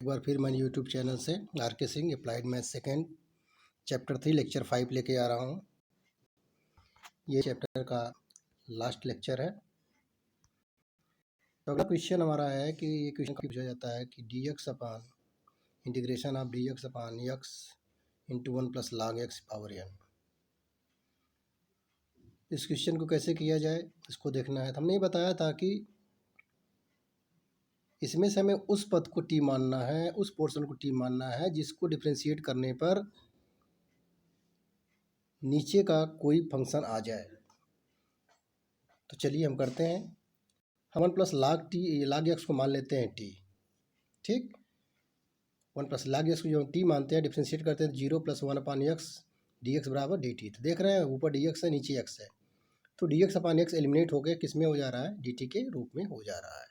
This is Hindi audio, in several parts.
एक बार फिर मैं यूट्यूब चैनल से R K. Singh applied math second chapter 3 lecture 5 लेके आ रहा हूँ। ये चैप्टर का लास्ट लेक्चर है। तो अगला क्वेश्चन हमारा है कि ये क्वेश्चन पूछा जाता है कि d x upon integration of D x upon x into 1 plus log x power n. इस क्वेश्चन को कैसे किया जाए इसको देखना है। तो हमने ये बताया था कि इसमें से हमें उस पद को टी मानना है, उस पोर्शन को टी मानना है जिसको डिफ्रेंशिएट करने पर नीचे का कोई फंक्शन आ जाए। तो चलिए हम करते हैं। हम 1 प्लस लॉग एक्स को मान लेते हैं टी। ठीक, 1 प्लस लॉग एक्स को जो हम टी मानते हैं, डिफ्रेंशिएट करते हैं 0 प्लस 1 अपान एक्स डी एक्स बराबर डी टी। तो देख रहे हैं ऊपर डी एक्स है, नीचे एक्स है, तो D x upon x eliminate होकर किस में हो जा रहा है, डी टी के रूप में हो जा रहा है।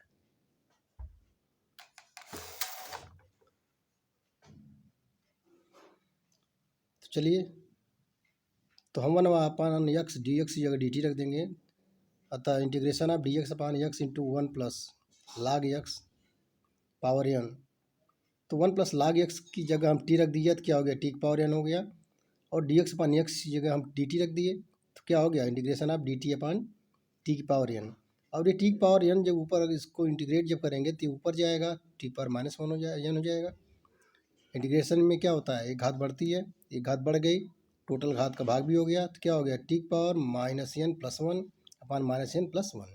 तो चलिए, तो हम 1 अपान एक्स डी एक्स की जगह डी टी रख देंगे। अतः integration of D x upon x into 1 plus log x power n. तो 1 प्लस लॉग एक्स की जगह हम टी रख दिए तो क्या हो गया, टी की पावर एन हो गया। और डी एक्स अपान एक्स की जगह हम डी टी रख दिए तो क्या हो गया, integration of D T upon T की पावर एन। और ये टी की पावर एन जब ऊपर इसको इंटीग्रेट जब करेंगे तो ऊपर जाएगा, टी पर -1 हो जाए एन हो जाएगा। इंटीग्रेशन में क्या होता है, एक घात बढ़ती है, एक घात बढ़ गई, टोटल घात का भाग भी हो गया, तो क्या हो गया, टी की पावर -n+1 अपान -n+1।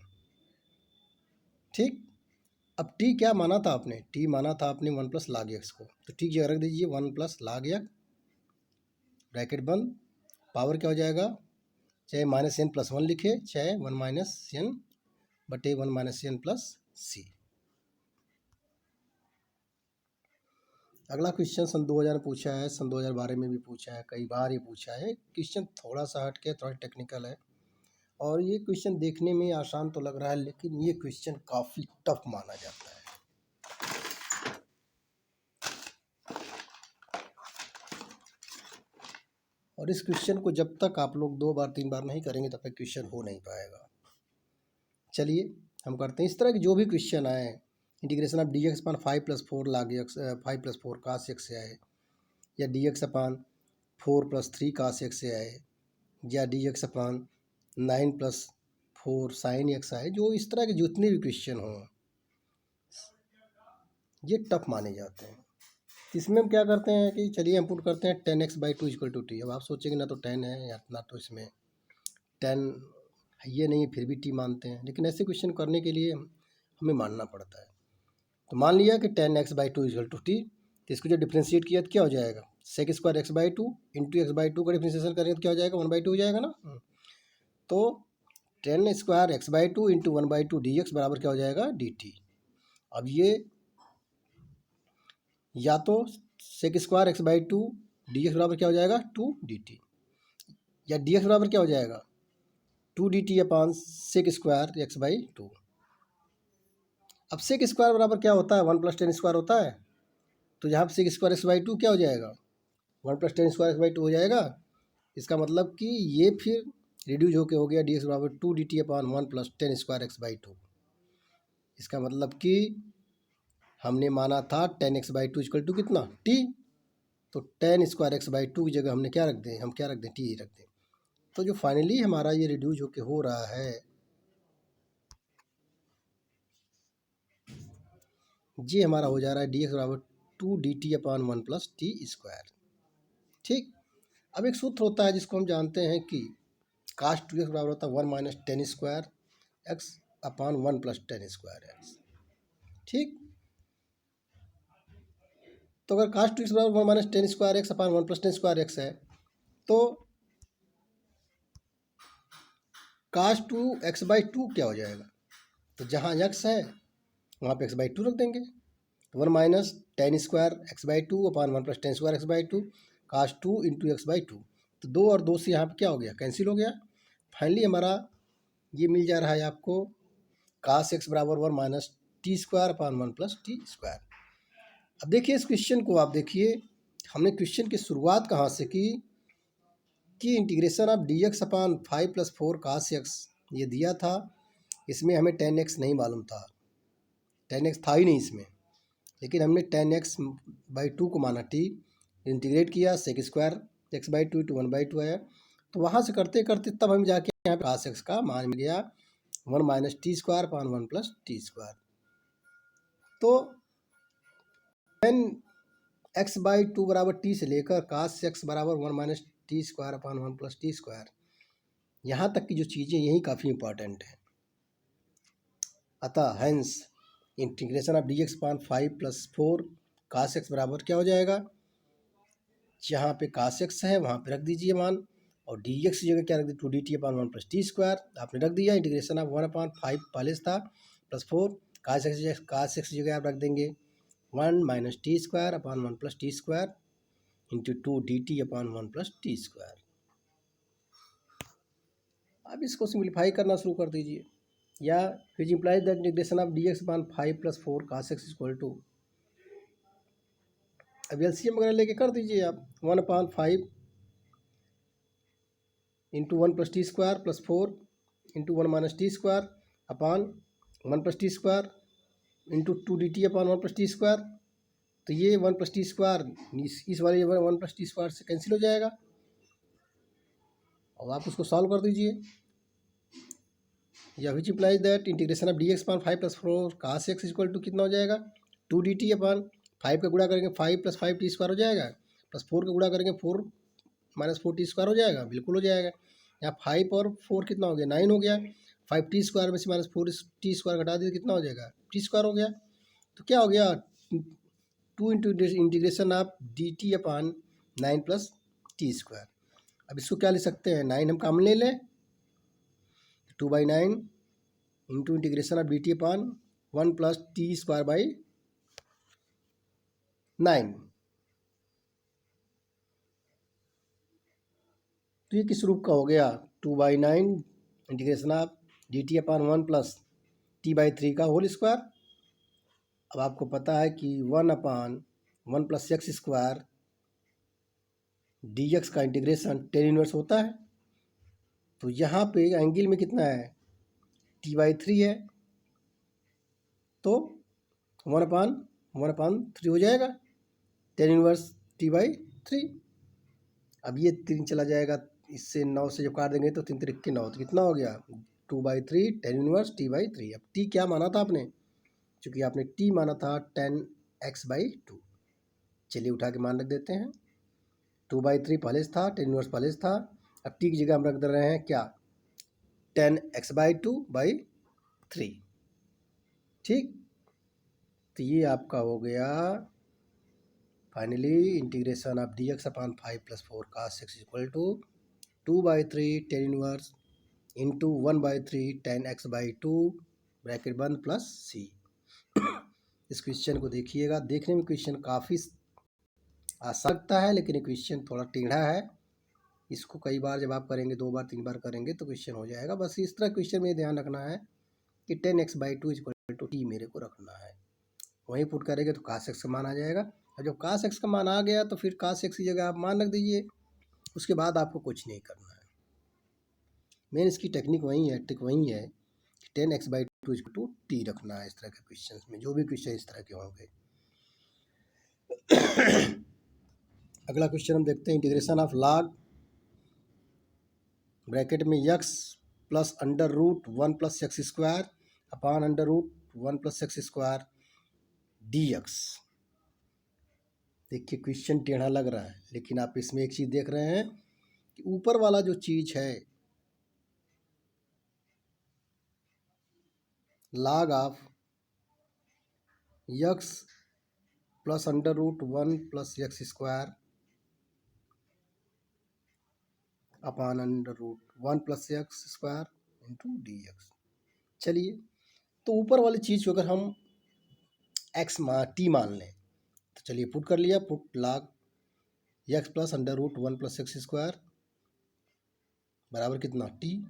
ठीक, अब टी क्या माना था आपने, टी माना था आपने 1 प्लस लॉग एक्स को, तो टी की जगह रख दीजिए 1 प्लस लॉग एक्स ब्रैकेट बंद, पावर क्या हो जाएगा, चाहे -n+1 लिखे चाहे 1 - n बटे 1 - n+c। अगला क्वेश्चन सन 2000 पूछा है, सन 2012 में भी पूछा है, कई बार ये पूछा है। क्वेश्चन थोड़ा सा हट के थोड़ा टेक्निकल है और ये क्वेश्चन देखने में आसान तो लग रहा है, लेकिन ये क्वेश्चन काफ़ी टफ माना जाता है। और इस क्वेश्चन को जब तक आप लोग 2 बार 3 बार नहीं करेंगे तब तक क्वेश्चन हो नहीं पाएगा। चलिए हम करते हैं। इस तरह के जो भी क्वेश्चन आए, integration of D x upon 5 + 4 log x 5 + 4 cos x से आए, या d x upon 4 + 3 cos x से आए, या d x upon 9 + 4 sine x आए, जो इस तरह के जितने भी क्वेश्चन हों ये टफ माने जाते हैं। इसमें हम क्या करते हैं कि चलिए हम पुट करते हैं 10x/2 = टी। अब आप सोचेंगे ना तो 10 है या ना तो इसमें 10 ये नहीं है, फिर भी टी मानते हैं, लेकिन ऐसे क्वेश्चन करने के लिए हमें मानना पड़ता है। तो मान लिया कि 10x/2 = टी, तो इसको जो डिफ्रेंशिएट किया तो क्या हो जाएगा, sec² x/2 इंटू x/2 का डिफ्रेंशिएशन करेंगे तो क्या हो जाएगा, 1/2 हो जाएगा ना। तो 10² x/2 इंटू 1/2 डी एक्स बराबर क्या हो जाएगा, डी टी। अब ये या तो sec² x/2 डी एक्स बराबर क्या हो जाएगा, 2 डी टी, या डी एक्स बराबर क्या हो जाएगा, 2 D T upon sec² x/2। अब sec² बराबर क्या होता है, 1 + tan² होता है, तो यहाँ पर sec² x/2 क्या हो जाएगा, 1 + tan² x/2 हो जाएगा। इसका मतलब कि ये फिर रिड्यूज होके हो गया डी एक्स बराबर 2 D T upon 1 + tan² x/2। इसका मतलब कि हमने माना था 10x/2 = कितना, टी, तो tan² x/2 की जगह हमने क्या रख दें, हम क्या रख दें, टी रख दें। तो जो फाइनली हमारा ये रिड्यूज होके हो रहा है, ये हमारा हो जा रहा है डी एक्स बराबर 2 डी टी अपान 1 + t²। ठीक, अब एक सूत्र होता है जिसको हम जानते हैं कि cos 2x बराबर होता है 1 - tan² x अपान 1 + tan² x। ठीक, तो अगर cos 2x बराबर 1 - tan² x अपान 1 + tan² x है, तो cos 2x/2 क्या हो जाएगा, तो जहाँ x है वहाँ पे x/2 रख देंगे, तो 1 - tan² x/2 अपान 1 + tan² x/2 cos 2 into x/2। तो 2 और 2 से यहाँ पे क्या हो गया, कैंसिल हो गया। फाइनली हमारा ये मिल जा रहा है आपको cos x बराबर 1 - t² अपान 1 + t²। अब देखिए इस क्वेश्चन को, आप देखिए हमने क्वेश्चन की शुरुआत कहाँ से की कि integration of D x upon 5 + 4 cos x ये दिया था, इसमें हमें 10x नहीं मालूम था, 10x था ही नहीं इसमें, लेकिन हमने 10x/2 को माना t, इंटीग्रेट किया, सेक स्क्वायर x/2 × 1/2 आया। तो वहाँ से करते करते तब हम जाके यहाँ पे cos x का मान मिल गया 1 - t² / 1 + t²। तो 10x/2 बराबर t से लेकर cos x बराबर 1 - t² / 1 + t², यहाँ तक की जो चीज़ें यही काफ़ी इंपॉर्टेंट है। अतः hence integration of dx/5 + 4 cos x बराबर क्या हो जाएगा, जहाँ पे cos x है वहाँ पे रख दीजिए मान, और dx की जगह क्या रख दी 2dt/1 + t² आपने रख दिया। इंटीग्रेशन ऑफ 1/5 पहले से था प्लस 4 cos x की जगह आप रख देंगे 1 - t² / 1 + t² into 2dt/1 + t²। अब इसको सिंप्लीफाई करना शुरू कर दीजिए, या which implies that integration of dx/5 + 4 cos x equal to, अब एलसीएम वगैरह लेके कर दीजिए आप 1/5 इंटू 1 + t² + 4 इंटू 1 - t² अपान 1 + t² इंटू 2dt/1 + t²। तो ये 1 + t² इस वाले 1 + t² से कैंसिल हो जाएगा, और आप उसको सॉल्व कर दीजिए। या which implies that integration of dx/5 + 4 cos x equal to कितना हो जाएगा 2dt/5 का गुणा करेंगे 5 + 5 t² हो जाएगा, प्लस 4 का गुणा करेंगे 4 - 4 t² हो जाएगा, बिल्कुल हो जाएगा। यहाँ 5 और 4 कितना हो गया 9 हो गया, 5 t² में से -4 t² घटा दिए कितना हो जाएगा t² हो गया। तो क्या हो गया 2 इंटीग्रेशन ऑफ dt/9 + t²। अब इसको क्या लिख सकते हैं, 9 हम कॉमन ले लें, 2/9 into integration of dt/1 + t²/9। तो ये किस रूप का हो गया 2/9 इंटीग्रेशन ऑफ dt/1 + t/3 का होल स्क्वायर। अब आपको पता है कि 1/1 + x² dx का इंटीग्रेशन tan इनवर्स होता है। तो यहाँ पे एंगल में कितना है t/3 है, तो 1/3 हो जाएगा tan इनवर्स t/3। अब ये 3 चला जाएगा, इससे 9 से जब काट देंगे तो 3 × 9, तो कितना हो गया 2/3 tan इनवर्स t/3। अब t क्या माना था आपने, चूँकि आपने t माना था 10x/2, चलिए उठा के मान रख देते हैं। 2/3 पहले से था, tan इनवर्स पहले से था, अब t की जगह हम रख दे रहे हैं क्या 10x/2/3, ठीक। तो ये आपका हो गया finally integration of dx/5 + 4 cos x equal to 2/3 tan inverse into 1/3 10x/2 bracket बंद प्लस c। इस क्वेश्चन को देखिएगा, देखने में क्वेश्चन काफ़ी आसान लगता है, लेकिन ये क्वेश्चन थोड़ा टेढ़ा है। इसको कई बार जब आप करेंगे, 2 बार 3 बार करेंगे तो क्वेश्चन हो जाएगा। बस इस तरह क्वेश्चन में ध्यान रखना है कि 10x/2 इक्वल टू t मेरे को रखना है, वहीं पुट करेंगे तो cos x का मान आ जाएगा। और जब cos x का मान आ गया तो फिर cos x की जगह आप मान रख दीजिए, उसके बाद आपको कुछ नहीं करना है। मेन इसकी टेक्निक वही है, ट्रिक वही है, 10x/2 इक्वल टू t रखना है इस तरह के क्वेश्चन में, जो भी क्वेश्चन इस तरह के होंगे। अगला क्वेश्चन हम देखते हैं, इंटीग्रेशन ऑफ log ब्रैकेट में x प्लस √1 + x² अपान √1 + x² dx। देखिए क्वेश्चन टेढ़ा लग रहा है, लेकिन आप इसमें एक चीज़ देख रहे हैं कि ऊपर वाला जो चीज़ है log of x plus √1 + x² upon √1 + x² into dx। चलिए, तो ऊपर वाली चीज़ को अगर हम t मान लें तो चलिए पुट कर लिया, put log x plus √1 + x² बराबर कितना t।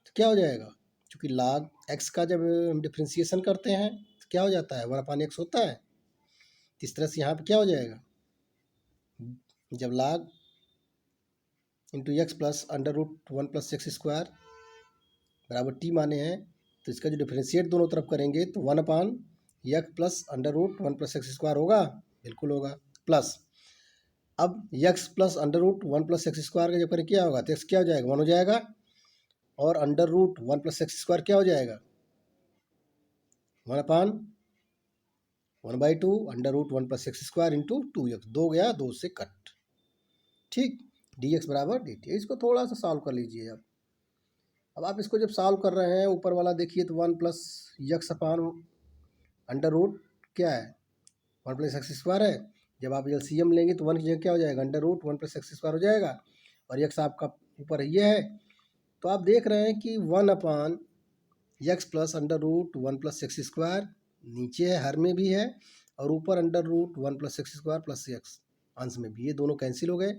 तो क्या हो जाएगा, क्योंकि log x का जब हम डिफ्रेंसिएशन करते हैं तो क्या हो जाता है 1/x होता है। इस तरह से यहाँ पे क्या हो जाएगा, जब log into x plus √1 + x² बराबर t माने हैं तो इसका जो डिफ्रेंशिएट दोनों तरफ करेंगे तो 1/√1 x plus under root one plus x square होगा, बिल्कुल होगा। प्लस अब x plus under root one plus x square का जब करें क्या होगा, तो एक्स क्या हो जाएगा, वन हो जाएगा, और under root one plus x square क्या हो जाएगा, one upon one by two under root one plus x square into two x, दो गया दो से कट। ठीक, डी एक्स बराबर डी टी। इसको थोड़ा सा सॉल्व कर लीजिए अब आप इसको जब सॉल्व कर रहे हैं, ऊपर वाला देखिए तो one plus x upon under root क्या है, वन प्लस एक्स स्क्वायर है। जब आप एलसीएम लेंगे तो वन की जगह क्या हो जाएगा, under root one plus x square हो जाएगा, और यक्स आपका ऊपर ये है। तो आप देख रहे हैं कि one upon x plus under root one plus x square नीचे है, हर में भी है, और ऊपर under root one plus x square plus x अंश में भी, ये दोनों कैंसिल हो गए।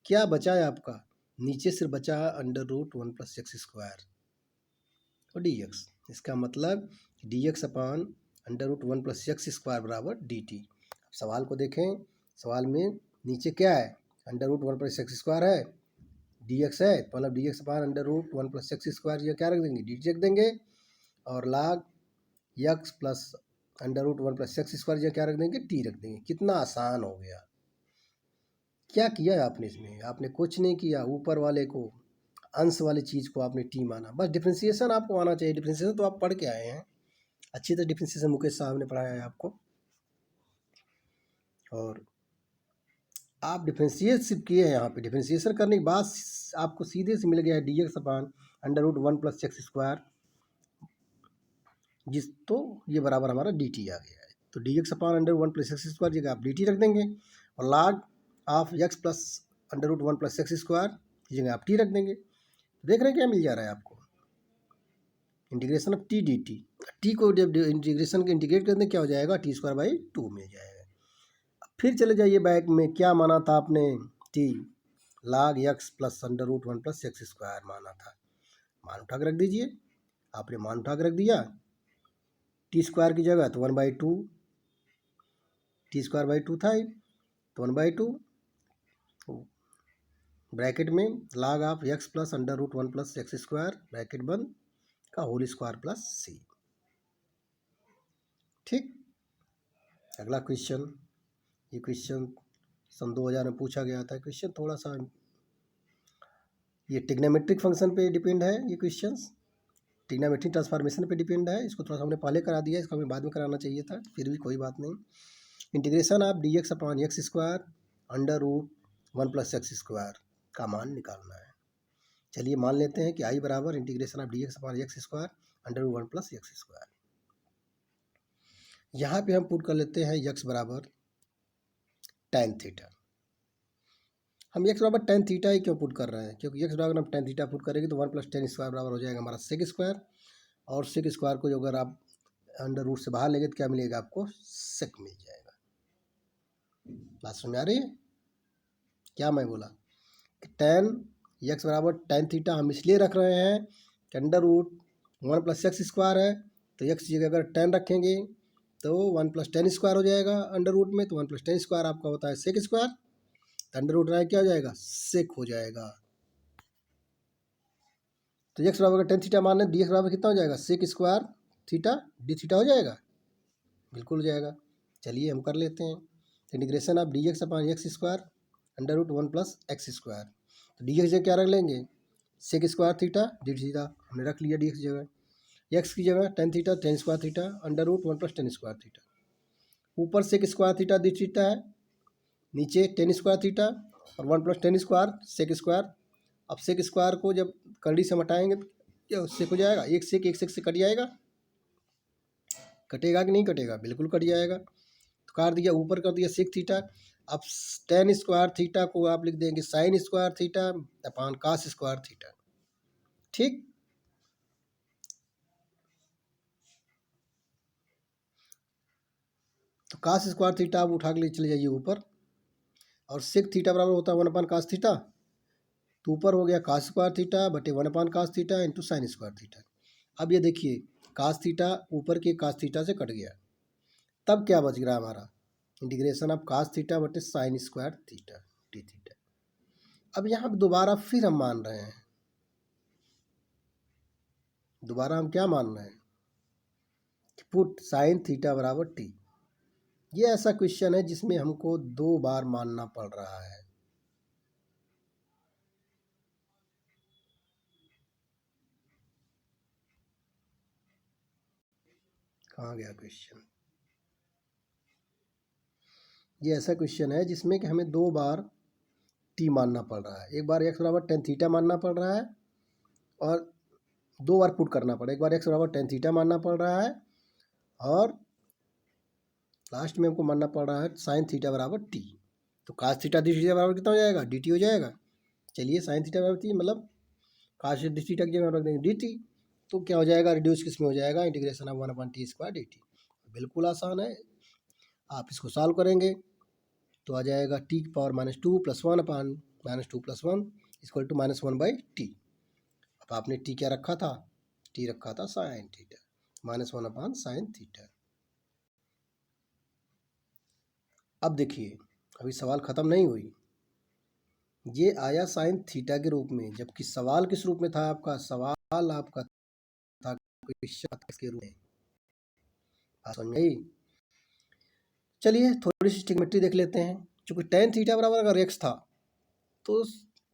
क्या बचा है आपका, नीचे सिर्फ बचा है under root one plus x square और डी एक्स। इसका मतलब d x upon under root one plus x square बराबर डी टी। सवाल को देखें, सवाल में नीचे क्या है, under root one plus x square है, डी एक्स है, तो मतलब d x upon under root one plus x square, ये क्या रख देंगे, डी टी रख देंगे, और log x plus under root one plus x square, ये क्या रख देंगे, टी रख देंगे। कितना आसान हो गया। क्या किया है आपने इसमें, आपने कुछ नहीं किया, ऊपर वाले को अंश वाली चीज़ को आपने टी माना, बस डिफ्रेंसिएशन आपको आना चाहिए। डिफ्रेंसिएशन तो आप पढ़ के आए हैं अच्छी तरह, डिफ्रेंसिएशन मुकेश साहब ने पढ़ाया है आपको, और आप डिफ्रेंशिएट सिर्फ किए हैं। यहाँ पे डिफ्रेंशिएशन करने के बाद आपको सीधे से मिल गया है d x upon under root one plus x square, जिस तो ये बराबर हमारा डी टी आ गया है। तो D x upon under one plus x square जगह आप डी टी रख देंगे, और log of x plus under root one plus x square की जगह आप टी रख देंगे। देख रहे हैं क्या मिल जा रहा है आपको, integration of T D T. T को जब इंटीग्रेशन के इंटीग्रेट कर दें क्या हो जाएगा, टी स्क्वायर बाई टू मिल जाएगा। फिर चले जाइए बैक में, क्या माना था आपने, t log x plus under root one plus x square माना था, मान उठा के रख दीजिए। आपने मान उठा के रख दिया, टी स्क्वायर की जगह तो one by two, t square by two था, तो वन बाई टू ब्रैकेट में log of x plus under root one plus x square bracket बंद का होल स्क्वायर प्लस सी। ठीक, अगला क्वेश्चन, ये क्वेश्चन सन 2000 में पूछा गया था। क्वेश्चन थोड़ा सा ये टिग्नोमेट्रिक फंक्शन पे डिपेंड है, ये क्वेश्चंस टिग्नोमेट्रिक ट्रांसफॉर्मेशन पे डिपेंड है। इसको थोड़ा सा हमने पहले करा दिया, इसको हमें बाद में कराना चाहिए था, फिर भी कोई बात नहीं। Integration of D x upon x square under root one plus x square का मान निकालना है। चलिए मान लेते हैं कि आई बराबर integration of D x upon x square under root one plus x square. यहाँ पे हम पुट कर लेते हैं एक्स बराबर टेन थीटा। हम एक्स बराबर टेन थीटा ही क्यों पुट कर रहे हैं, क्योंकि एक्स बराबर हम टेन थीटा पुट करेंगे तो वन प्लस टेन स्क्वायर बराबर हो जाएगा हमारा सेक स्क्वायर, और सेक स्क्वायर को जो अगर आप अंडर रूट से बाहर लेंगे तो क्या मिलेगा आपको, सेक मिल जाएगा। बात समझ आ रही है, क्या मैं बोला कि टेन एक्स बराबर टेन थीटा हम इसलिए रख रहे हैं कि under root one plus x square है, तो एक्स की जगह अगर टेन रखेंगे तो वन प्लस टेन स्क्वायर हो जाएगा अंडर रूट में, तो वन प्लस टेन स्क्वायर आपका होता है सेक स्क्वायर, अंडर रूट क्या हो जाएगा, सेक हो जाएगा। तो एक्स बराबर टेन थीटा मान लें, डी एक्स बराबर कितना हो जाएगा, sec square theta D theta हो जाएगा, बिल्कुल हो जाएगा। चलिए हम कर लेते हैं, integration of D x upon x square under root one plus x square. तो डी एक्स जगह क्या रख लेंगे, sec square theta D theta हमने रख लिया डी एक्स जगह, एक्स की जगह tan theta tan square theta under root one plus tan square theta, ऊपर sec square theta D theta है, नीचे टेन स्क्वायर थीटा और one plus tan square sec square. अब सेक स्क्वायर को जब कड़ी से हटाएंगे तो क्या सेक हो जाएगा, एक सेक से कट जाएगा, कटेगा कि नहीं कटेगा, बिल्कुल कट जाएगा। तो काट दिया, ऊपर कर दिया सेक थीटा। अब टेन स्क्वायर थीटा को आप लिख देंगे sine square theta upon cos square theta. ठीक, तो कास स्क्वायर थीटा आप उठा के लिए चले जाइए ऊपर, और सेक थीटा बराबर होता है वन अपान कास थीटा, तो ऊपर हो गया कास स्क्वायर थीटा बटे one upon cos theta into sine square theta. अब ये देखिए कास थीटा ऊपर के कास थीटा से कट गया, तब क्या बच रहा हमारा, इंटीग्रेशन ऑफ कास थीटा बटे sign square theta D theta. अब यहाँ पे दोबारा फिर हम मान रहे हैं, दोबारा हम क्या मान रहे हैं कि पुट साइन थीटा बराबर टी। ये ऐसा क्वेश्चन है जिसमें हमको 2 बार मानना पड़ रहा है। कहाँ गया क्वेश्चन? ये ऐसा क्वेश्चन है जिसमें कि हमें 2 बार टी मानना पड़ रहा है। एक बार एक्स बराबर टेन थीटा मानना पड़ रहा है और 2 बार पुट करना पड़ा। एक बार एक्स बराबर टेन थीटा मानना पड़ रहा है और लास्ट में हमको मानना पड़ रहा है साइन थीटा बराबर टी। तो कास थीटा डी थीटा बराबर कितना हो जाएगा? डी टी हो जाएगा। चलिए साइन थीटा बराबर टी मतलब काश डी थीटा की जगह रख देंगे डी टी। तो क्या हो जाएगा? रिड्यूस किस में हो जाएगा? Integration of 1/t² dt। बिल्कुल आसान है। आप इसको सॉल्व करेंगे तो आ जाएगा टी की पावर -2 + 1/-2 + 1 = -1/t। अब आपने टी क्या रखा था? टी रखा था साइन थीटा, -1/sin थीटा। अब देखिए अभी सवाल ख़त्म नहीं हुई। ये आया साइन थीटा के रूप में, जबकि सवाल किस रूप में था आपका? सवाल आपका था क्वेश्चन के रूप में। बात समझ में आई? चलिए थोड़ी सी ट्रिग्नोमेट्री देख लेते हैं। चूँकि tan थीटा बराबर अगर x था तो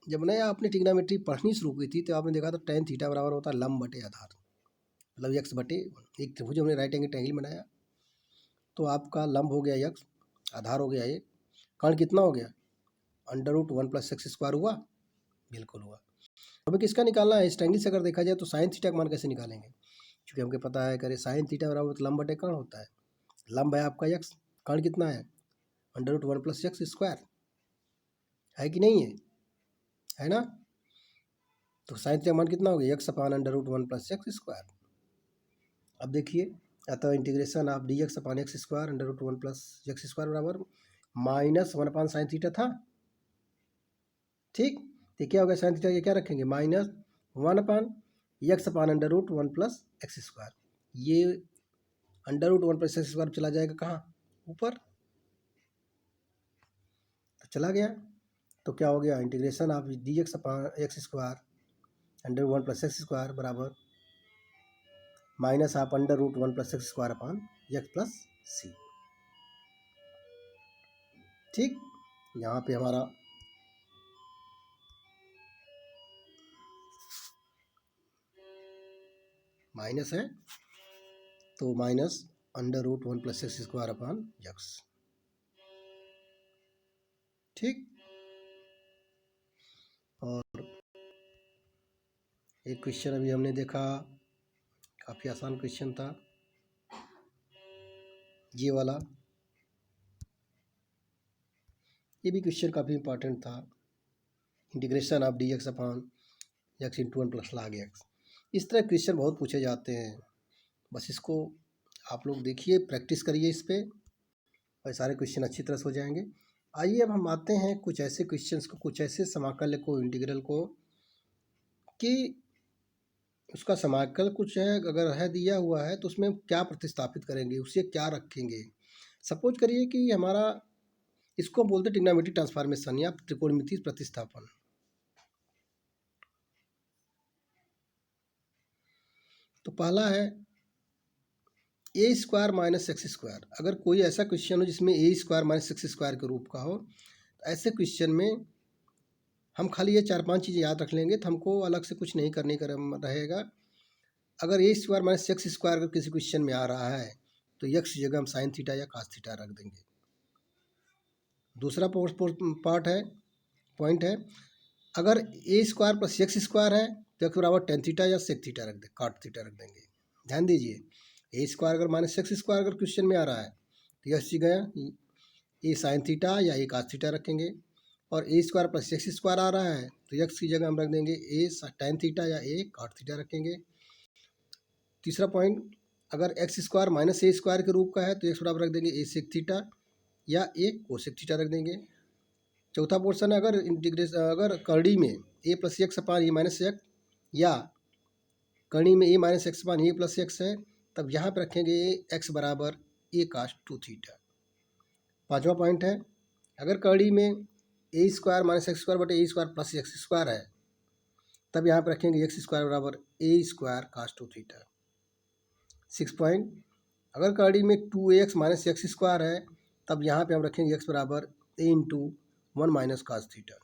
जब नया आपने ट्रिग्नोमेट्री पढ़नी शुरू की थी तो आपने देखा था tan थीटा बराबर होता है लंब बटे आधार, मतलब x/1। एक त्रिभुज हमने राइट एंगल ट्रायंगल बनाया तो आपका लंब हो गया x, आधार हो गया ये, कर्ण कितना हो गया? √1 + x² हुआ। बिल्कुल हुआ। हमें किसका निकालना है? इस ट्रायंगल से अगर देखा जाए तो साइन थीटा का मान कैसे निकालेंगे? क्योंकि हमको पता है करे साइन थीटा बराबर तो लंब बटे कर्ण होता है। लंब है आपका x, कर्ण कितना है? √1 + x²। है कि नहीं है? है ना? तो साइन थीटा का मान कितना हो गया? x/√1 + x²। अब देखिए अतः इंटीग्रेशन ऑफ dx/x² √1 + x² बराबर -1/sin थीटा था। ठीक, तो क्या हो गया? साइन थीटा ये क्या रखेंगे? -1/x/√1 + x²। ये √1 + x² चला जाएगा कहाँ? ऊपर। तो चला गया तो क्या हो गया? इंटीग्रेशन ऑफ dx/x² √1 + x² बराबर -1/√1 + x² x + c। ठीक, यहाँ पे हमारा माइनस है तो -√1 + x² x। ठीक, और एक क्वेश्चन अभी हमने देखा, काफ़ी आसान क्वेश्चन था ये वाला। ये भी क्वेश्चन काफ़ी इंपॉर्टेंट था। Integration of dx/x × 1 + log x। इस तरह क्वेश्चन बहुत पूछे जाते हैं। बस इसको आप लोग देखिए, प्रैक्टिस करिए इस पे और सारे क्वेश्चन अच्छी तरह से हो जाएंगे। आइए अब हम आते हैं कुछ ऐसे क्वेश्चंस को, कुछ ऐसे समाकल्य को, इंटीग्रल को, कि उसका समाकल कुछ है अगर है दिया हुआ है तो उसमें क्या प्रतिस्थापित करेंगे, उसे क्या रखेंगे। सपोज करिए कि हमारा इसको बोलते ट्रिग्नोमेट्रिक ट्रांसफॉर्मेशन या त्रिकोणमितीय प्रतिस्थापन। तो पहला है a² - x²। अगर कोई ऐसा क्वेश्चन हो जिसमें a² - x² के रूप का हो तो ऐसे क्वेश्चन में हम खाली ये 4-5 चीज़ें याद रख लेंगे तो हमको अलग से कुछ नहीं करने का रहेगा। अगर a² - x² अगर किसी क्वेश्चन में आ रहा है तो x की जगह हम साइन थीटा या कास थीटा रख देंगे। दूसरा पार्ट है, पॉइंट है, अगर a² + x² है तो x बराबर टेन थीटा या सेक थीटा रख दें, कॉट थीटा रख देंगे। ध्यान दीजिए, a² अगर -x² अगर क्वेश्चन में आ रहा है तो x की जगह a साइन थीटा या a कास थीटा रखेंगे, और a² + x² आ रहा है तो x की जगह हम रख देंगे a टेन थीटा या a कॉट थीटा रखेंगे। तीसरा पॉइंट, अगर x² - a² के रूप का है तो x बराबर रख देंगे a सेक थीटा या a कोसेक थीटा रख देंगे। चौथा पोर्शन है, अगर करड़ी में a + x/a - x या करणी में a - x/a + x है तब यहाँ पे रखेंगे x बराबर a cos 2 थीटा। पाँचवा पॉइंट है, अगर करड़ी में a² - x² बटे a² + x² है तब यहाँ पे रखेंगे x² बराबर a² cos 2 थीटा। 6 पॉइंट, अगर कड़ी में 2ax माइनस एक्स स्क्वायर है तब यहाँ पे हम रखेंगे x बराबर a into 1 minus cos theta.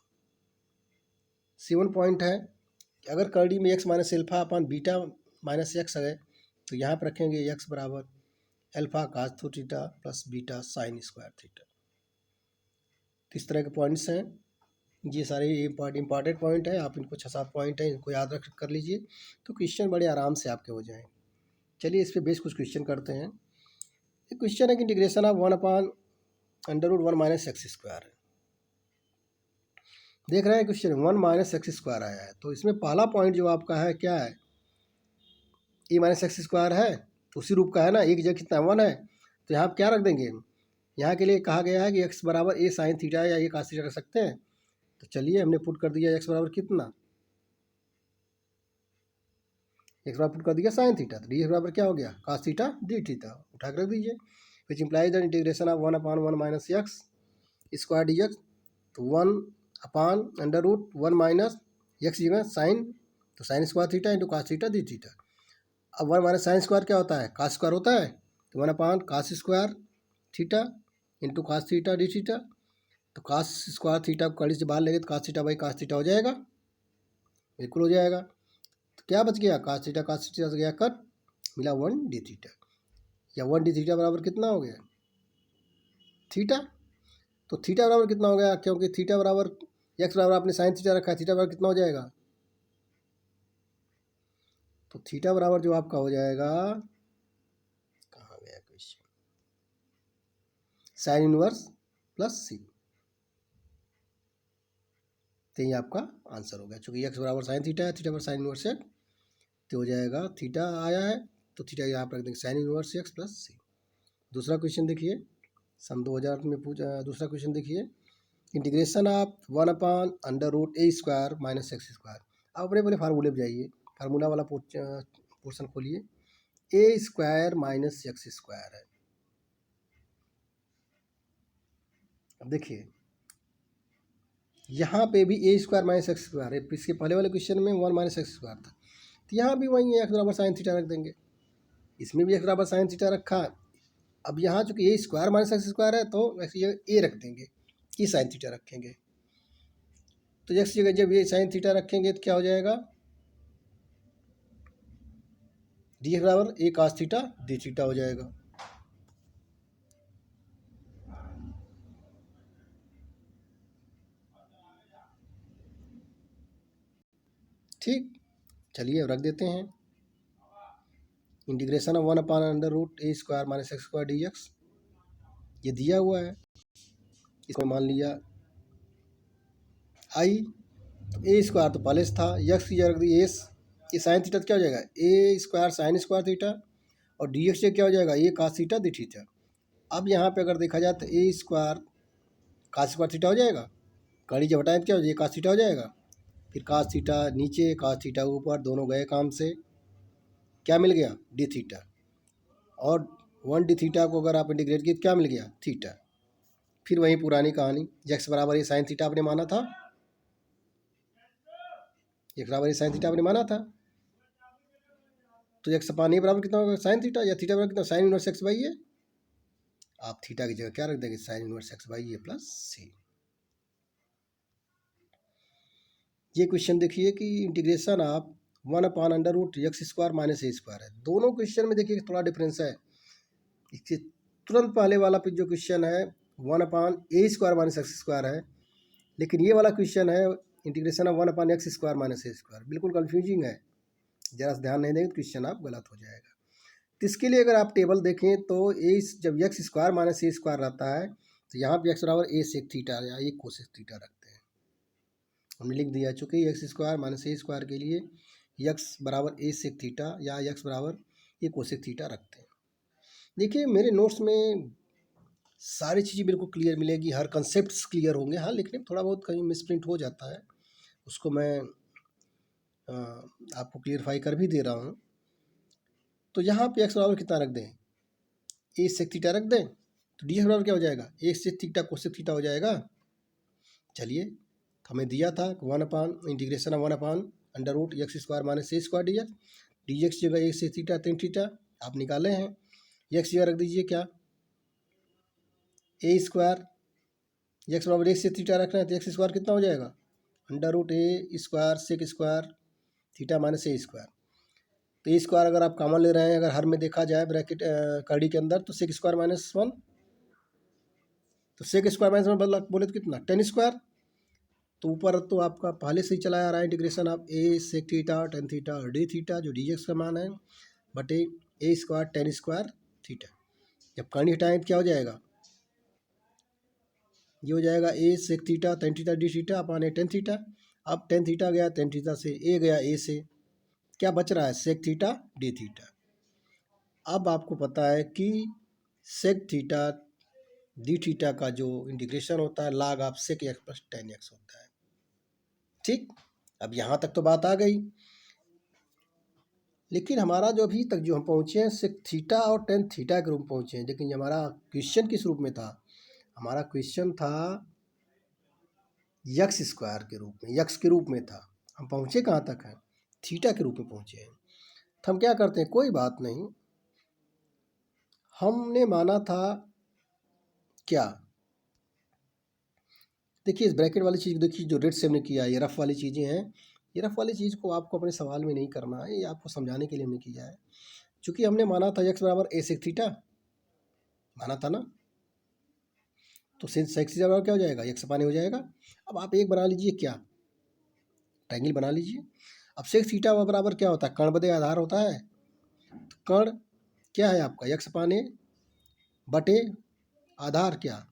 7 point है कि अगर कड़ी में x minus alpha upon beta minus x है तो यहाँ पे रखेंगे x बराबर alpha cos theta plus beta sine square theta. तो इस तरह के पॉइंट्स हैं, ये सारे इंपॉर्टेंट पॉइंट है, आप इनको 6-7 पॉइंट हैं, इनको याद रख कर लीजिए तो क्वेश्चन बड़े आराम से आपके हो जाएँ। चलिए इस पर बेस कुछ क्वेश्चन करते हैं। एक क्वेश्चन है कि integration of 1/√1 minus x square है। देख रहे हैं क्वेश्चन 1 माइनस एक्स स्क्वायर आया है, तो इसमें पहला पॉइंट जो आपका है क्या है, ए माइनस एक्स स्क्वायर है, उसी रूप का है ना, एक जगह कितना 1 है, तो यहाँ आप क्या रख देंगे, यहाँ के लिए कहा गया है कि एक्स बराबर ए साइन थीटा या ए कास थीटा रख सकते हैं। तो चलिए हमने पुट कर दिया एक्स बराबर कितना, एक्स बराबर पुट कर दिया साइन थीटा, तो डी एक्स बराबर क्या हो गया कास थीटा डी थीटा, उठा कर रख दीजिए। Which implies the integration of 1/1 minus x square D x, तो 1/√1 माइनस एक्स जगह साइन, तो sine square theta into cos theta D theta. अब 1 माइनस साइन स्क्वायर क्या होता है, कास स्क्वायर होता है, तो 1/कास square theta into cos theta D theta. तो कास स्क्वायर थीटा को कड़ी से बाहर लेंगे तो cos theta by cos theta हो जाएगा, बिल्कुल हो जाएगा। तो क्या बच गया, कास थीटा से गया कट, मिला 1 डी थीटा, या 1 डी थीटा बराबर कितना हो गया थीटा। तो थीटा बराबर कितना हो गया, क्योंकि थीटा बराबर एक्स बराबर आपने साइन थीटा रखा है, थीटा बराबर कितना हो जाएगा, तो थीटा बराबर जो आपका हो जाएगा, कहाँ गया क्वेश्चन, साइन इनवर्स प्लस सी, तो ये आपका आंसर हो गया। चूँकि एक्स बराबर साइन थीटा है, थीटा बराबर साइन इनवर्स एक्स, तो हो जाएगा थीटा आया है तो थीटा यहाँ पर रख देंगे साइन इनवर्स एक्स प्लस सी। दूसरा क्वेश्चन देखिए, सन 2000 में पूछा, दूसरा क्वेश्चन देखिए, integration of 1/√a square minus x square. आप अपने पहले फार्मूले पर जाइए, फार्मूला वाला पोर्शन खोलिए, ए स्क्वायर माइनस एक्स स्क्वायर है। अब देखिए यहाँ पे भी ए स्क्वायर माइनस एक्स स्क्वायर है, इसके पहले वाले क्वेश्चन में 1 माइनस एक्स स्क्वायर था, तो यहाँ भी वही है, एक्स बराबर साइन थीटा रख देंगे, इसमें भी एक्स बराबर साइन थीटा रखा। अब यहाँ चूँकि ए स्क्वायर माइनस एक्स स्क्वायर है तो एक्स जगह ए रख देंगे, ई साइन थीटा रखेंगे, तो एक्स जगह जब ये साइन थीटा रखेंगे तो क्या हो जाएगा, डी एक्स बराबर ए कास थीटा डी थीटा हो जाएगा। ठीक, चलिए रख देते हैं, integration of 1/√a square minus x square D x, ये दिया हुआ है, इसको मान लिया आई, तो ए स्क्वायर तो पहले से था, यक्स की जगह रख दी एस, ये साइन थीटा क्या हो जाएगा A square sine square theta, और डी एक्स क्या हो जाएगा ये कास थीटा दी थीटा। अब यहाँ पे अगर देखा जाए तो A square cos square theta हो जाएगा, कड़ी जब हटाएं तो क्या हो जाएगा कास थीटा हो जाएगा, फिर कास थीटा नीचे कास थीटा ऊपर, दोनों गए काम से, क्या मिल गया डी थीटा, और 1 डी थीटा को अगर आप इंटीग्रेट किए तो क्या मिल गया थीटा। फिर वही पुरानी कहानी, एक्स बराबर ये साइन थीटा आपने माना था, एक्स बराबर ये साइन थीटा आपने माना था, तो एक्स अपान ए बराबर कितना होगा साइन थीटा, या थीटा बराबर कितना sine inverse X by A, आप थीटा की जगह क्या रख देंगे sine inverse X by A plus C. ये क्वेश्चन देखिए कि इंटीग्रेशन आप 1/√x square minus A square है, दोनों क्वेश्चन में देखिए थोड़ा डिफरेंस है। इसके तुरंत पहले वाला जो क्वेश्चन है 1/a square minus x square है, लेकिन ये वाला क्वेश्चन है integration of 1/x square minus A square, बिल्कुल कन्फ्यूजिंग है, ज़रा सा ध्यान नहीं देंगे तो क्वेश्चन आप गलत हो जाएगा। तो इसके लिए अगर आप टेबल देखें तो ए जब x square minus A square रहता है तो यहाँ पे एक्स बराबर ए सेक थीटा या ए कोसेक थीटा रखते हैं, हमने लिख दिया, चूँकि x square minus A square के लिए एक्स बराबर ए सेक थीटा या एक्स बराबर ए कोसेक थीटा रखते हैं। देखिए मेरे नोट्स में सारी चीज़ें बिल्कुल क्लियर मिलेगी, हर कंसेप्ट क्लियर होंगे, हाँ लेकिन थोड़ा बहुत कहीं मिसप्रिंट हो जाता है, उसको मैं आपको क्लियरफाई कर भी दे रहा हूँ। तो यहाँ पे एक्स बराबर कितना रख दें, ए सेक थीटा रख दें, तो डी एक्स बराबर क्या हो जाएगा A sec theta cosec theta हो जाएगा। चलिए हमें दिया था 1/√x square minus A square D X, D X जगह ए सेक थीटा 3 थीटा आप निकाले हैं, एक्स जगह रख दीजिए क्या, ए स्क्वायर, एक्स बराबर एक से थीटा रखना है तो एक्स स्क्वायर कितना हो जाएगा, under root A square sec square theta minus A square. तो ए स्क्वायर अगर आप कॉमन ले रहे हैं, अगर हर में देखा जाए ब्रैकेट कड़ी के अंदर, तो सेक स्क्वायर माइनस वन, तो सेक स्क्वायर माइनस वन बदला बोले तो कितना, टेन स्क्वायर। तो ऊपर तो आपका पहले से ही चला आ रहा है integration of a sec theta tan theta और डी थीटा जो डी एक्स का मान है, बटे ए स्क्वायर टेन स्क्वायर थीटा। जब कड़ी हटाएं तो क्या हो जाएगा, ये हो जाएगा A sec theta tan theta D theta upon A tan theta. अब टेन थीटा गया टेन थीटा से, ए गया ए से, क्या बच रहा है, सेक थीटा डी थीटा। अब आपको पता है कि सेक थीटा डी थीटा का जो इंटीग्रेशन होता है log of sec x plus tan x होता है। ठीक, अब यहाँ तक तो बात आ गई, लेकिन हमारा जो अभी तक जो हम पहुँचे हैं सेक थीटा और टेन थीटा के रूप में पहुँचे हैं, लेकिन हमारा क्वेश्चन किस रूप में था, हमारा क्वेश्चन था यक्स स्क्वायर के रूप में, यक्स के रूप में था। हम पहुँचे कहाँ तक हैं, थीटा के रूप में पहुँचे हैं। तो हम क्या करते हैं, कोई बात नहीं, हमने माना था क्या, देखिए इस ब्रैकेट वाली चीज़ देखिए, जो रेड से हमने किया, ये रफ वाली चीज़ें हैं, ये रफ वाली चीज़ को आपको अपने सवाल में नहीं करना है, ये आपको समझाने के लिए हमने किया है। चूँकि हमने माना था एक्स बराबर ए सेक थीटा, माना था ना, तो सिंस सेक थीटा बराबर क्या हो जाएगा, एक्स पानी हो जाएगा। अब आप एक बना लीजिए क्या, ट्रायंगल बना लीजिए। अब सेक थीटा बराबर क्या होता है, कर्ण बटे आधार होता है। तो कर्ण क्या है आपका, एक्स पाने बटे आधार क्या,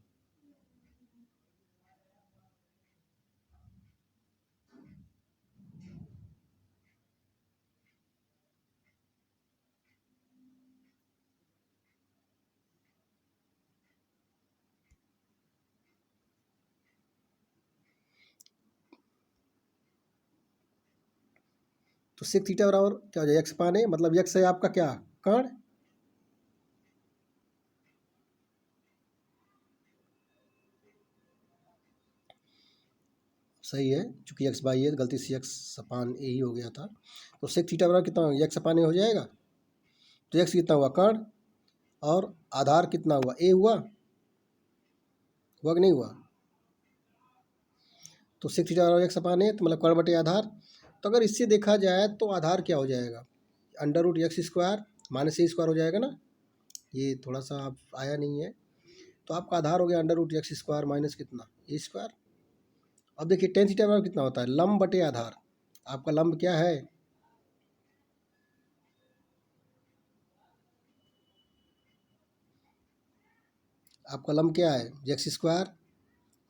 तो सेक थीटा बराबर क्या हो जाएगा, एक्स पाने मतलब एक्स है आपका क्या, कर्ण, सही है, चूँकि एक्स बाई है गलती से एक्स सपान ए ही हो गया था। तो सेक थीटा बराबर कितना हो, एक्स सपान ए हो जाएगा। तो एक्स कितना हुआ, कर्ण, और आधार कितना हुआ, ए हुआ कि नहीं हुआ। तो सेक थीटा बराबर एक्स सपान ए, तो मतलब कर्ण बटे आधार। तो अगर इससे देखा जाए तो आधार क्या हो जाएगा, under root x square minus A square हो जाएगा ना, ये थोड़ा सा आप आया नहीं है, तो आपका आधार हो गया under root x square minus कितना, ए स्क्वायर। अब देखिए टेन थीटा बराबर कितना होता है, लंब बटे आधार। आपका लंब क्या है, आपका लंब क्या है, एक्स स्क्वायर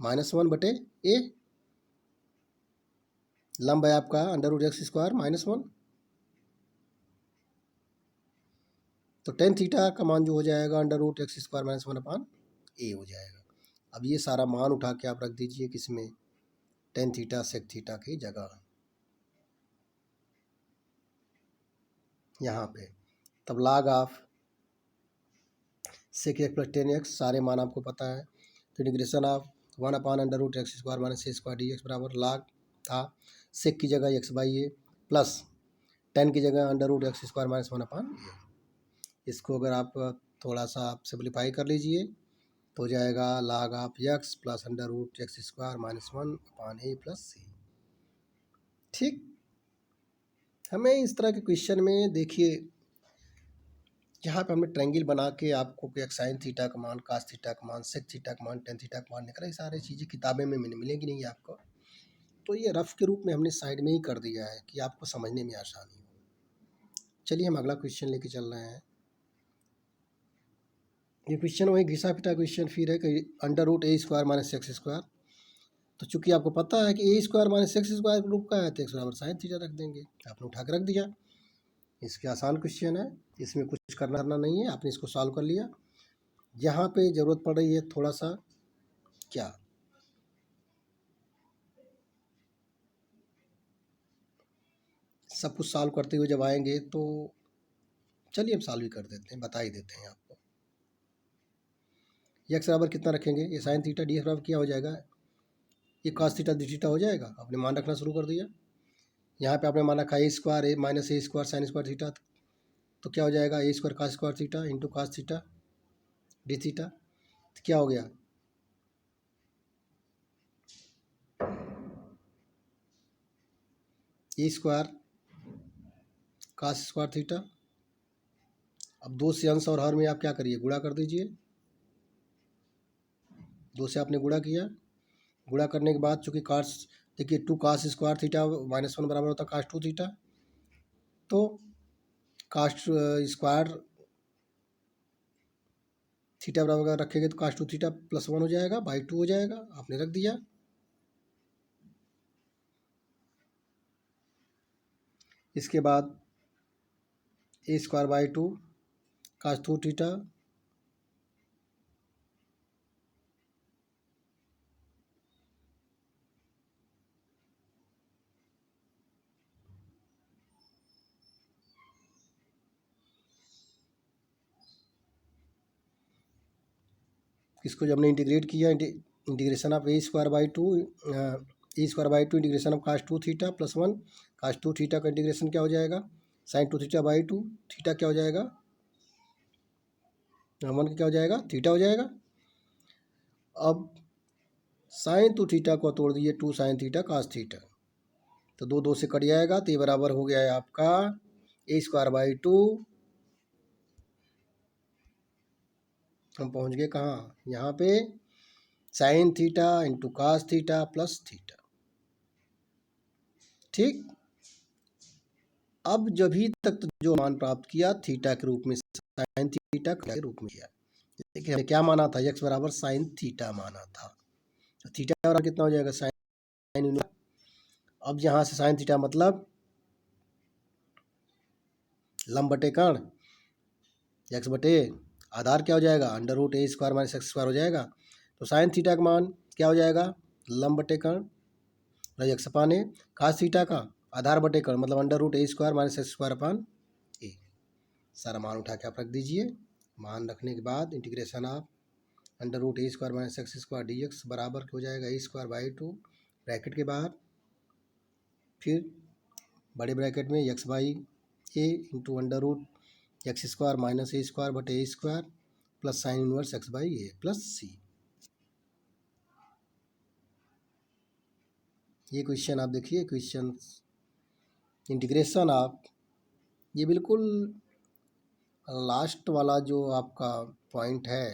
माइनस वन बटे ए, लंब है आपका under root x square minus one. तो टेन थीटा का मान जो हो जाएगा under root x square minus one upon A हो जाएगा। अब ये सारा मान उठा के आप रख दीजिए किसमें, टेन थीटा सेक थीटा की जगह यहाँ पे। तब log of sec x plus tan X, सारे मान आपको पता है। तो integration of one upon under root x square minus A square D x बराबर लाग था सेक की जगह X by A plus tan की जगह under root x square minus one upon A. इसको अगर आप थोड़ा सा आप सिंप्लीफाई कर लीजिए तो हो जाएगा log of x plus under root x square minus one upon A plus C. ठीक, हमें इस तरह के क्वेश्चन में देखिए, यहाँ पे हमने ट्रायंगल बना के आपको क्या साइन थीटा का मान, कास थीटा का मान, सेक थीटा का मान, टेन थीटा का मान निकला, ये सारी चीज़ें किताबें में मिलेंगी नहीं आपको। तो ये रफ के रूप में हमने साइड में ही कर दिया है कि आपको समझने में आसानी हो। चलिए हम अगला क्वेश्चन लेके चल रहे हैं। ये क्वेश्चन वही घिसा पिटा क्वेश्चन फिर है कि under root A square minus x square. तो चूंकि आपको पता है कि ए स्क्वायर माइनस एक्स स्क्वायर रूप का है तो एक्स बराबर साइन थीटा रख देंगे, आपने उठा के रख दिया। इसके आसान क्वेश्चन है, इसमें कुछ करना नहीं है, आपने इसको सॉल्व कर लिया। यहाँ पे ज़रूरत पड़ रही है थोड़ा सा क्या, सब कुछ सॉल्व करते हुए जब आएंगे तो चलिए हम सॉल्व ही कर देते हैं, बता ही देते हैं आपको। एक्स बराबर कितना रखेंगे, ये साइन थीटा, डी एक्स बराबर क्या हो जाएगा, ये कॉस थीटा डी थीटा हो जाएगा। आपने मान रखना शुरू कर दिया। यहाँ पे आपने मान रखा A square A minus A square sine square theta, तो क्या हो जाएगा, A square cos square theta into cos theta D theta. तो क्या हो गया, A square cos square theta. अब दो से अंश और हर में आप क्या करिए, गुणा कर दीजिए। दो से आपने गुणा किया, गुणा करने के बाद चूंकि कास, देखिए two cos square theta minus one बराबर होता है कास टू थीटा। तो कास स्क्वायर थीटा बराबर अगर रखेंगे तो cos two theta plus one हो जाएगा, बाई टू हो जाएगा, आपने रख दिया। इसके बाद A square by two cos two theta इसको जब हमने इंटीग्रेट किया, integration of A square by two, A square by two integration of cos two theta plus one, cos two theta का इंटीग्रेशन क्या हो जाएगा, sine two theta by two, theta क्या हो जाएगा, वन क्या हो जाएगा, थीटा हो जाएगा। अब साइन टू थीटा को तोड़ दिए, two sine theta cos theta, तो दो दो से कट जाएगा, तो ये बराबर हो गया है आपका ए स्क्वायर बाई टू। हम पहुंच गए कहाँ, यहाँ पे sine theta into cos theta plus theta. ठीक, अब जब ही तक तो जो मान प्राप्त किया थीटा के रूप में, साइन थीटा के रूप में किया। देखिए हमने क्या माना था, एक्स बराबर साइन थीटा माना था, तो थीटा बराबर कितना हो जाएगा, साइन। अब यहाँ से साइन थीटा मतलब लंब बटे कर्ण, एक्स बटे आधार क्या हो जाएगा, under root A square minus x square हो जाएगा। तो साइन थीटा का मान क्या हो जाएगा, लंब बटे कर्ण एक्स अपान ए, कास थीटा का आधार बटे कर्ण मतलब under root A square minus x square upon A. सारा मान उठा के आप रख दीजिए। मान रखने के बाद integration of under root A square minus x square D x बराबर हो जाएगा A square by two, bracket के बाहर फिर बड़े ब्रैकेट में X by A into under root x square minus A square बटे ए square plus sine inverse X by A plus C. ये क्वेश्चन आप देखिए, क्वेश्चन इंटीग्रेशन आप, ये बिल्कुल लास्ट वाला जो आपका पॉइंट है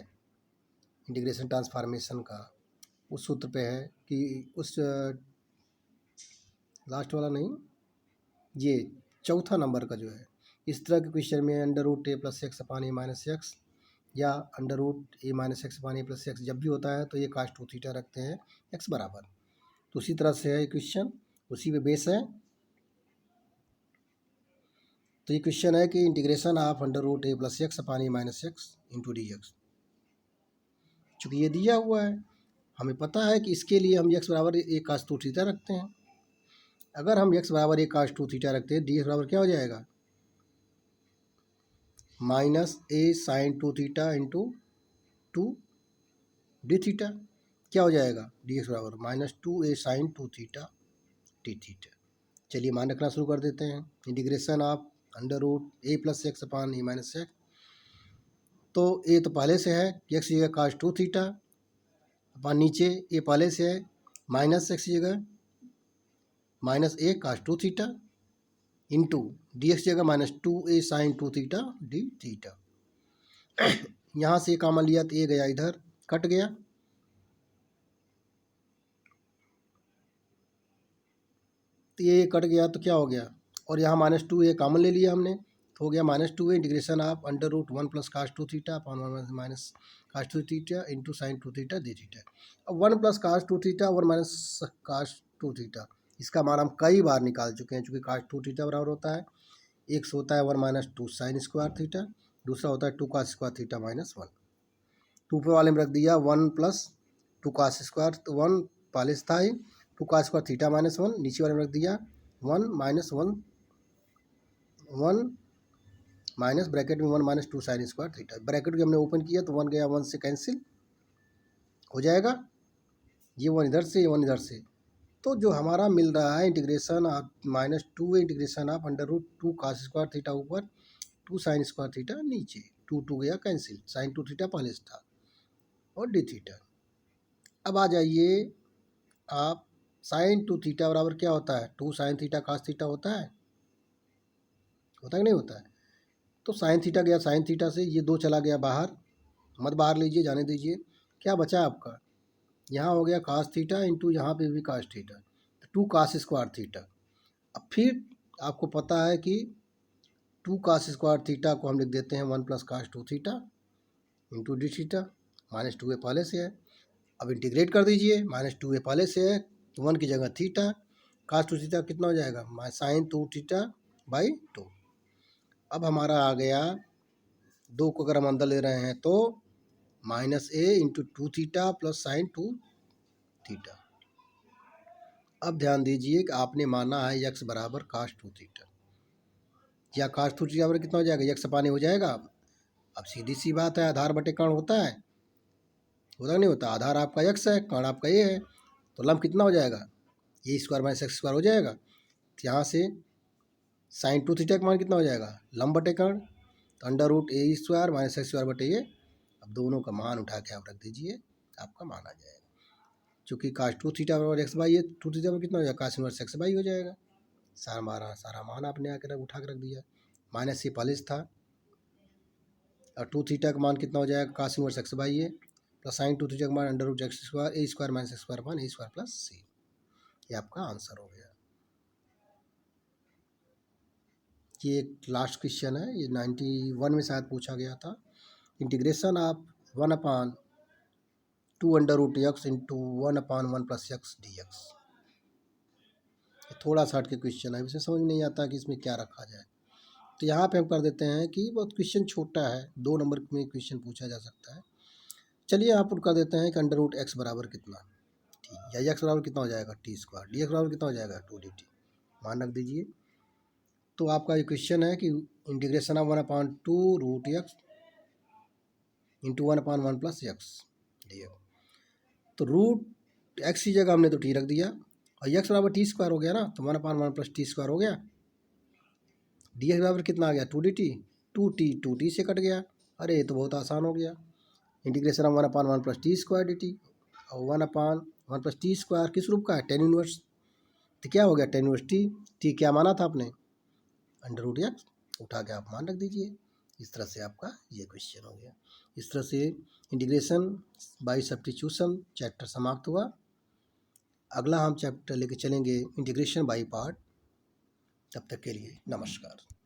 इंटीग्रेशन ट्रांसफॉर्मेशन का, उस सूत्र पे है कि उस लास्ट वाला नहीं, ये चौथा नंबर का जो है, इस तरह के क्वेश्चन में अंडर रूट ए प्लस एक्स अपान ए माइनस एक्स या under root A minus x upon A plus x जब भी होता है तो ये कास टू थीटा रखते हैं एक्स बराबर। तो उसी तरह से है क्वेश्चन, उसी पे बेस है। तो ये क्वेश्चन है कि integration of under root A plus x upon A minus x into D x, चूँकि ये दिया हुआ है, हमें पता है कि इसके लिए हम एक्स बराबर ए कास टू थीटा रखते हैं। अगर हम एक्स बराबर ए कास टू थीटा रखते हैं, डी एक्स बराबर क्या हो जाएगा, minus A sine two theta into two D theta. क्या हो जाएगा, डी एक्स बराबर minus two A sine two theta D theta. चलिए मान रखना शुरू कर देते हैं। Integration of under root A plus x upon A minus X, तो ए तो पहले से है, एक्स जगह कास टू थीटा अपान नीचे ए पहले से है माइनस एक्स जगह minus A cos two theta into D X जगह minus two A sine two theta D theta. यहाँ से कॉमन लिया तो ए गया इधर, कट गया, तो ये कट गया तो क्या हो गया, और यहाँ माइनस टू ए कॉमन ले लिया हमने, तो हो गया minus two A integration of under root one plus cos two theta upon one minus cos two theta into sine two theta D theta. अब one plus cos two theta one minus cos two theta, इसका मान हम कई बार निकाल चुके हैं, चूँकि कास टू थीटा बराबर होता है, एक होता है one minus two sine square theta, दूसरा होता है two cos square theta minus one. Two पे वाले में रख दिया one plus two cos square, तो वन पहले से था ही, two cos square theta minus one, नीचे वाले में रख दिया one minus one, one minus bracket में one minus two sine square theta, bracket को हमने ओपन किया तो वन गया, वन से कैंसिल हो जाएगा, ये वन इधर से, ये वन इधर से। तो जो हमारा मिल रहा है integration of minus two integration of under root two cos square theta ऊपर 2 साइन स्क्वायर थीटा नीचे, 2 गया कैंसिल, साइन 2 थीटा पहले से था और डी थीटा। अब आ जाइए आप, साइन 2 थीटा बराबर क्या होता है, 2 साइन थीटा कास थीटा होता है कि नहीं होता है। तो साइन थीटा गया साइन थीटा से, ये 2 चला गया बाहर, मत बाहर लीजिए, जाने दीजिए। क्या बचा आपका, यहाँ हो गया कास थीटा इंटू यहाँ पे भी कास थीटा, तो 2 कास स्क्वायर थीटा। अब फिर आपको पता है कि 2 कास स्क्वायर थीटा को हम लिख देते हैं 1 plus cos 2 theta into d theta, minus 2a पहले से है। अब इंटीग्रेट कर दीजिए, माइनस 2a पहले से है तो 1 की जगह थीटा, कास 2 थीटा कितना हो जाएगा, साइन 2 थीटा बाई 2। अब हमारा आ गया 2 को अगर हम अंदर ले रहे हैं तो minus A into 2 theta plus sine 2 theta. अब ध्यान दीजिए कि आपने माना है यक्स बराबर कास 2 थीटा, या कास 2 थीटा बराबर कितना हो जाएगा, यक्स अपान हो जाएगा। अब सीधी सी बात है, आधार बटे कर्ण होता है, होता नहीं होता, आधार आपका यक्स है, कर्ण आपका ये है, तो लंब कितना हो जाएगा, A square minus x square हो जाएगा। तो यहाँ से साइन 2 थीटा का मान कितना हो जाएगा, लंब बटे कर्ण, तो under root A square minus x square बटे ये। अब दोनों का मान उठा के आप रख दीजिए, आपका मान आ जाएगा। चूँकि कास 2 थीटा बराबर एक्स बाई है, 2 थीटा में कितना हो जाएगा, कास इनवर्स एक्स बाई हो जाएगा। सारा मान आपने आकर उठा के रख दिया, माइनस ये पहले से था, और 2 थीटा का मान कितना हो जाएगा, कास इनवर्स एक्स बाई है, प्लस साइन 2 थीटा का मान अंडर रूट एक्स स्क्वायर ए स्क्वायर माइनस एक्स स्क्वायर मान ए स्क्वायर प्लस सी। ये आपका आंसर हो गया। ये एक लास्ट क्वेश्चन है, ये 91 में शायद पूछा गया था। इंटीग्रेशन आप 1/2 under root x into 1/1 plus x D x. थोड़ा सा हट के क्वेश्चन है, इसमें समझ नहीं आता कि इसमें क्या रखा जाए, तो यहाँ पे हम कर देते हैं कि बहुत क्वेश्चन छोटा है, 2 नंबर में क्वेश्चन पूछा जा सकता है। चलिए यहाँ पर कर देते हैं कि अंडर रूट एक्स बराबर कितना, ठीक, या एक्स बराबर कितना हो जाएगा टी स्क्वायर, डी एक्स बराबर कितना हो जाएगा 2dt, मान रख दीजिए। तो आपका ये क्वेश्चन है कि integration of 1/2 root x into 1/1 plus x D x. तो रूट एक्स की जगह हमने तो टी रख दिया, और एक्स बराबर टी स्क्वायर हो गया ना, तो 1/1 प्लस टी स्क्वायर हो गया। डी एक्स बराबर कितना आ गया 2dt, 2t से कट गया, अरे ये तो बहुत आसान हो गया। Integration of 1/1 plus T square D T, और 1/1 प्लस टी स्क्वायर किस रूप का है, टेन इनवर्स, तो क्या हो गया टेन इनवर्स टी क्या माना था आपने, अंडर रूट एक्स, उठा के आप मान रख दीजिए। इस तरह से आपका ये क्वेश्चन हो गया। इस तरह से इंटीग्रेशन बाय सब्स्टिट्यूशन चैप्टर समाप्त हुआ। अगला हम चैप्टर लेके चलेंगे इंटीग्रेशन बाय पार्ट। तब तक के लिए नमस्कार।